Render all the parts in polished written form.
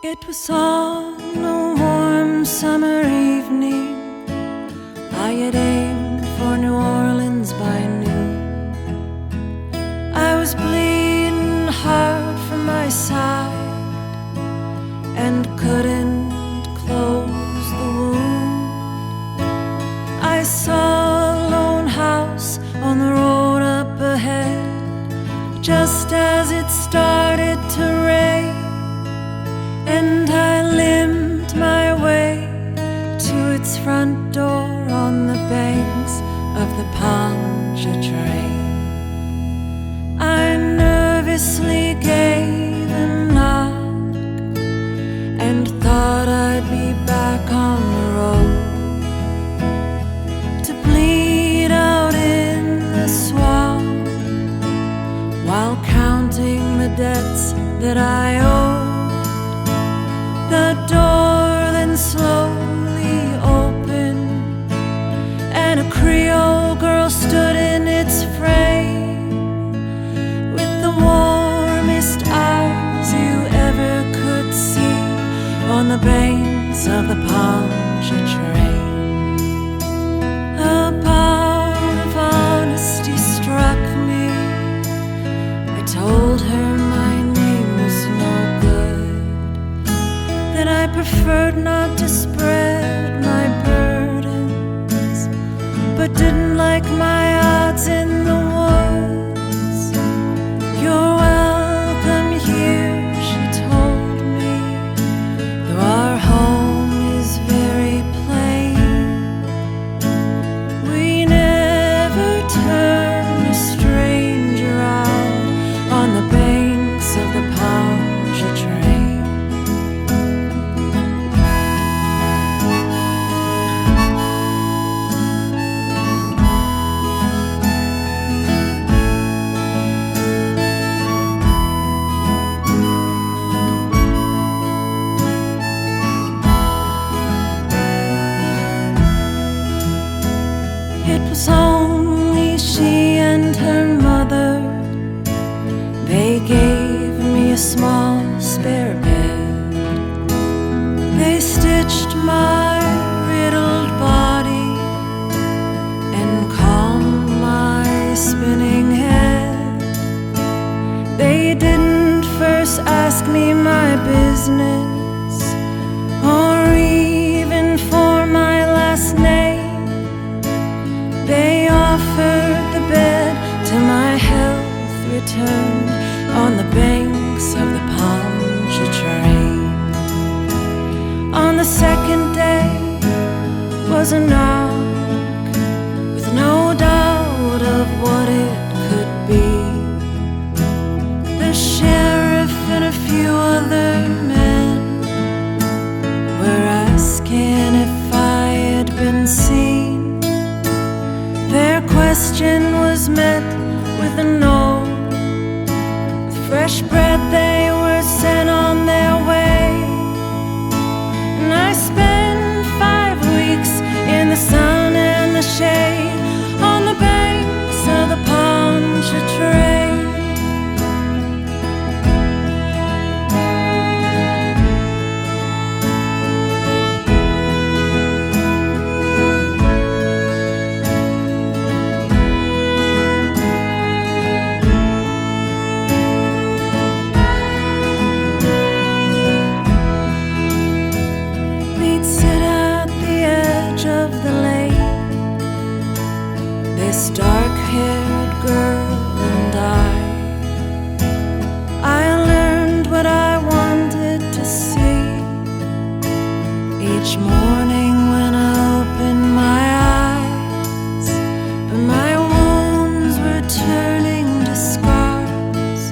It was on a warm summer evening. I had aimed for New Orleans by noon. I was bleeding hard from my side and couldn't close the wound. I saw a lone house on the road up ahead just as it started to rain, and I limped my way to its front door on the banks of the Pontchartrain. I nervously gave a knock and thought I'd be back on the road to bleed out in the swamp while counting the debts that I owed. The door then slowly opened, and a Creole girl stood in its frame with the warmest eyes you ever could see on the banks of the Pontchartrain. A bout of honesty struck me. I told her my name was no good, that I preferred not to spread my burdens, but didn't like my odds in the woods. You're welcome here, she told me, though our home is very plain. We never turn a stranger out on the banks of the Pontchartrain. It was only she and her mother. They gave me a small spare bed. They stitched my riddled body and calmed my spinning head. They didn't first ask me my business or even for my last name. They offered the bed till my health returned on the banks of the Pontchartrain. On the second day was a knock with no doubt of what it could be. The sheriff and a few other men were asking if I had been seen. Their question was met with a no. With fresh bread they were sent on their way, and I spent 5 weeks in the sun and the shade on the banks of the Pontchartrain. This dark-haired girl and I learned what I wanted to see. Each morning when I opened my eyes, but my wounds were turning to scars.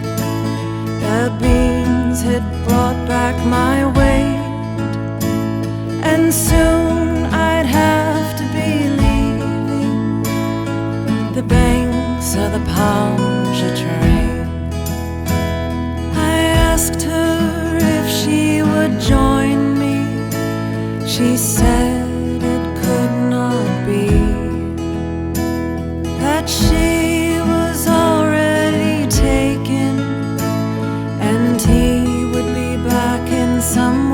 The beans had brought back my weight, and soon I'd have to be the banks of the Pontchartrain. I asked her if she would join me. She said it could not be, that she was already taken and he would be back in some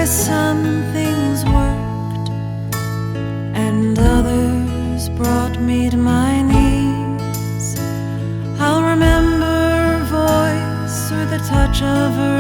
some things worked and others brought me to my knees. I'll remember her voice or the touch of her